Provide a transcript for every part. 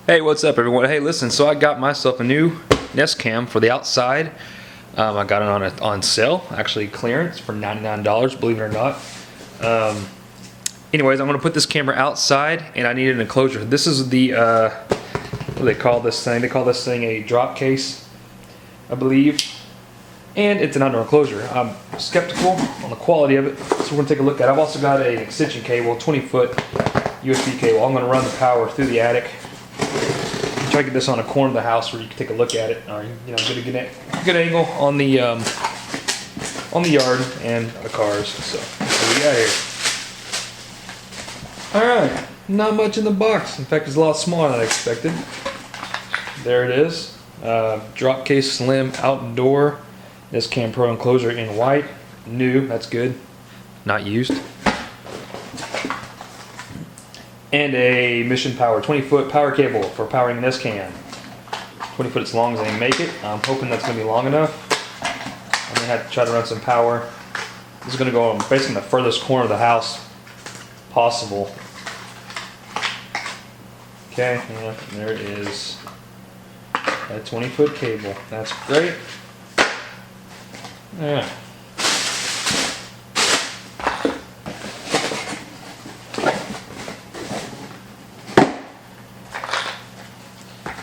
Hey, what's up everyone? Hey, listen, so I got myself a new Nest Cam for the outside. I got it on sale, actually clearance for $99, believe it or not. Anyways, I'm gonna put this camera outside and I need an enclosure. This is the, what do they call this thing? They call this thing a Dropcase, I believe. And it's an under enclosure. I'm skeptical on the quality of it, so we're gonna take a look at it. I've also got an extension cable, 20-foot USB cable. I'm gonna run the power through the attic. Try to get this on a corner of the house where you can take a look at it, or get a good angle on the yard and the cars. So what we got here. All right, not much in the box. In fact, it's a lot smaller than I expected. There it is. Dropcase Slim Outdoor Nest Cam Pro enclosure in white, new. That's good. Not used. And a Mission Power 20-foot power cable for powering this cam. 20 foot as long as they make it. I'm hoping that's going to be long enough. I'm going to have to try to run some power. This is going to go on basically the furthest corner of the house possible. Okay, yeah, there it is. That 20-foot cable. That's great. Yeah.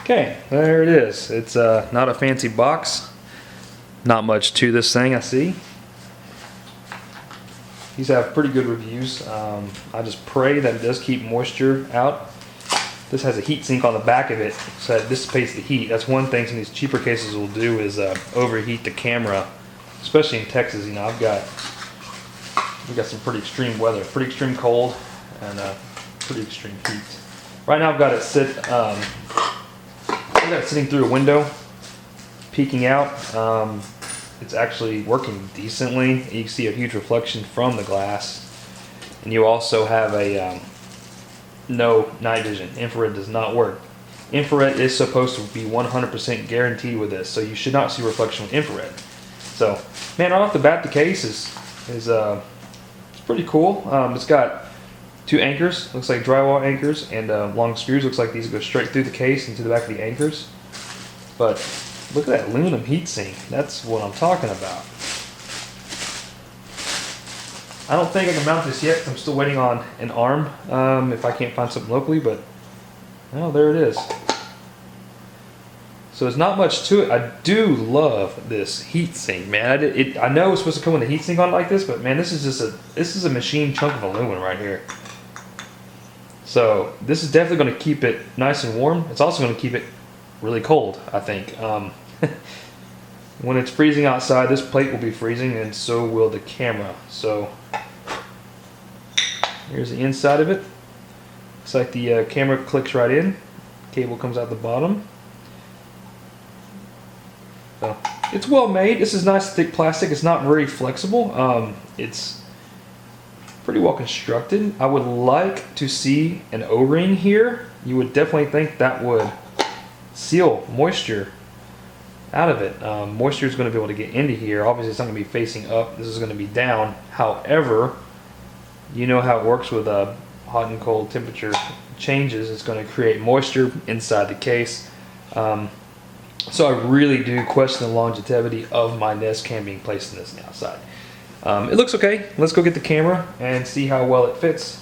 Okay, there it is. It's not a fancy box. Not much to this thing, I see. These have pretty good reviews. I just pray that it does keep moisture out. This has a heat sink on the back of it, so that dissipates the heat. That's one thing some of these cheaper cases will do is overheat the camera, especially in Texas. You know, we've got some pretty extreme weather, pretty extreme cold, and pretty extreme heat. Right now, I've got it sitting through a window, peeking out. It's actually working decently. You can see a huge reflection from the glass, and you also have a no night vision. Infrared does not work. Infrared is supposed to be 100% guaranteed with this, so you should not see reflection with infrared. So, man, right off the bat, the case is it's pretty cool. It's got two anchors, looks like drywall anchors, and long screws. Looks like these go straight through the case into the back of the anchors. But look at that aluminum heatsink. That's what I'm talking about. I don't think I can mount this yet. I'm still waiting on an arm if I can't find something locally, but oh, there it is. So there's not much to it. I do love this heatsink, man. I know it's supposed to come with a heatsink on it like this, but man, this is a machine chunk of aluminum right here. So this is definitely going to keep it nice and warm. It's also going to keep it really cold, I think. When it's freezing outside, this plate will be freezing, and so will the camera. So here's the inside of it. Looks like the camera clicks right in. Cable comes out the bottom. So it's well made. This is nice thick plastic. It's not very flexible. It's pretty well constructed. I would like to see an O-ring here. You would definitely think that would seal moisture out of it. Moisture is going to be able to get into here. Obviously, it's not going to be facing up. This is going to be down. However, you know how it works with hot and cold temperature changes. It's going to create moisture inside the case. So I really do question the longevity of my Nest Cam being placed in this outside. It looks okay. Let's go get the camera and see how well it fits.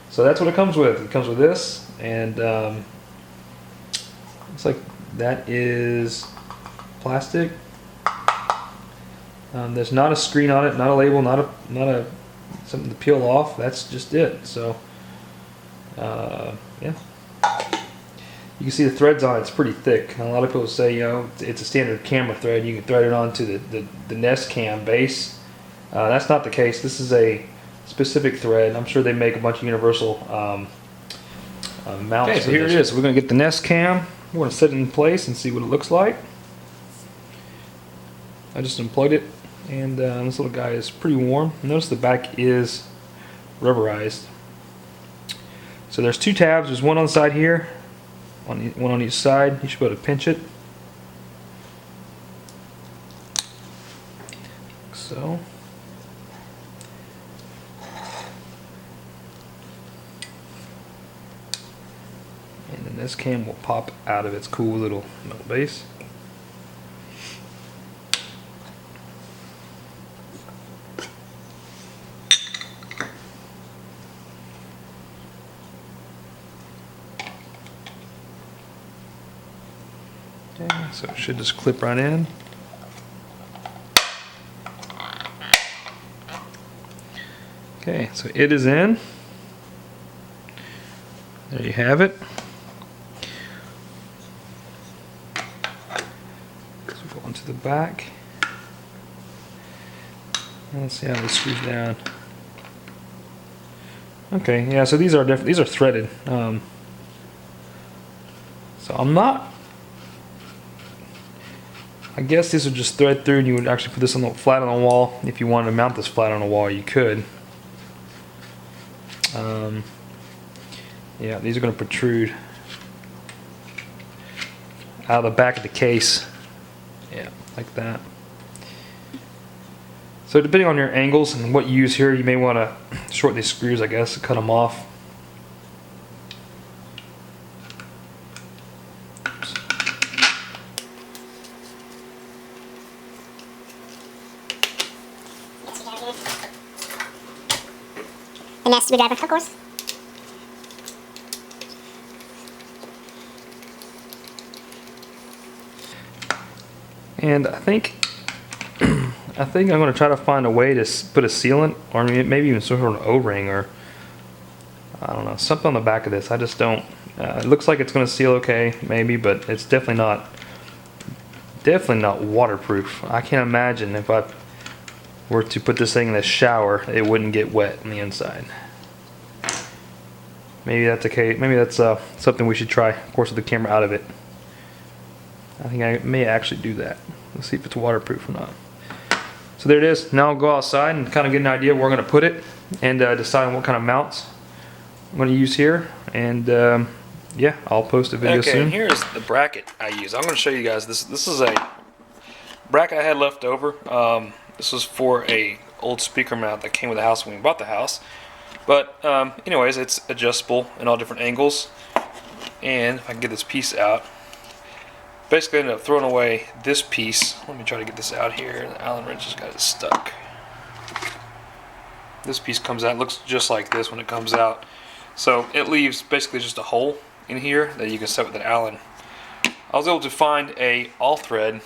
So that's what it comes with. It comes with this, and looks like that is plastic. There's not a screen on it, not a label, not a something to peel off. That's just it. So yeah. You can see the threads on it. It's pretty thick. A lot of people say, you know, it's a standard camera thread. You can thread it onto the Nest Cam base. That's not the case. This is a specific thread. I'm sure they make a bunch of universal mounts. Okay, so here it is. We're going to get the Nest Cam. We're going to set it in place and see what it looks like. I just unplugged it, and this little guy is pretty warm. Notice the back is rubberized. So there's two tabs. There's one on the side here, one on each side. You should be able to pinch it. So. and this cam will pop out of its cool little metal base. Okay, so it should just clip right in. Okay, so it is in. There you have it. So go onto the back. Let's see how this screws down. Okay, yeah. So these are different. These are threaded. So I'm not. I guess this would just thread through, and you would actually put this on the flat on the wall. If you wanted to mount this flat on the wall, you could. Yeah, these are going to protrude out of the back of the case. Yeah, like that. So depending on your angles and what you use here, you may want to shorten these screws, I guess, cut them off. And that's screwdriver, of course. And I think I'm going to try to find a way to put a sealant, or maybe even sort of an O-ring, or I don't know, something on the back of this. I just don't. It looks like it's going to seal okay, maybe, but it's definitely not waterproof. I can't imagine if I were to put this thing in the shower, it wouldn't get wet on the inside. Maybe that's okay. Maybe that's something we should try. Of course, with the camera out of it. I think I may actually do that. Let's see if it's waterproof or not. So there it is. Now I'll go outside and kind of get an idea where we're going to put it, and decide on what kind of mounts I'm going to use here. And yeah, I'll post a video soon. Okay, here's the bracket I use. I'm going to show you guys this. This is a bracket I had left over. This was for a old speaker mount that came with the house when we bought the house. But anyways, it's adjustable in all different angles. And if I can get this piece out, basically ended up throwing away this piece. Let me try to get this out here. The Allen wrench has got it stuck. This piece comes out, looks just like this when it comes out. So it leaves basically just a hole in here that you can set with an Allen. I was able to find a all thread,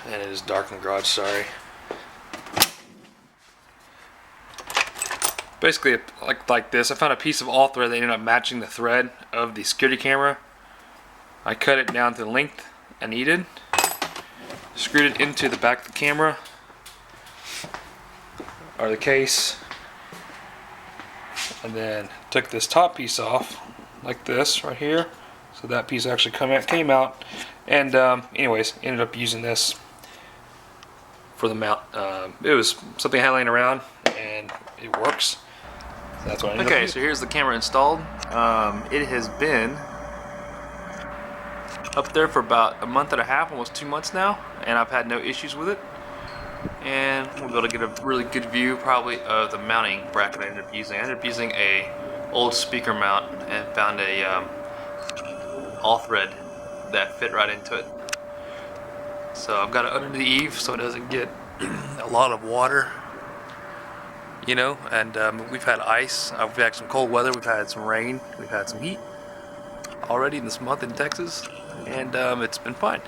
and it is dark in the garage, sorry. Basically like this. I found a piece of all thread that ended up matching the thread of the security camera. I cut it down to the length I needed, screwed it into the back of the camera, or the case, and then took this top piece off, like this, right here. So that piece actually came out, and anyways, ended up using this for the mount. It was something I had laying around, and it works. So that's what I ended up using. So here's the camera installed. It has been up there for about a month and a half, almost 2 months now, and I've had no issues with it. And we'll be able to get a really good view probably of the mounting bracket I ended up using. I ended up using a old speaker mount and found a all thread that fit right into it. So I've got it under the eave so it doesn't get a lot of water, you know. And we've had ice, we've had some cold weather, we've had some rain, we've had some heat already in this month in Texas, and it's been fine.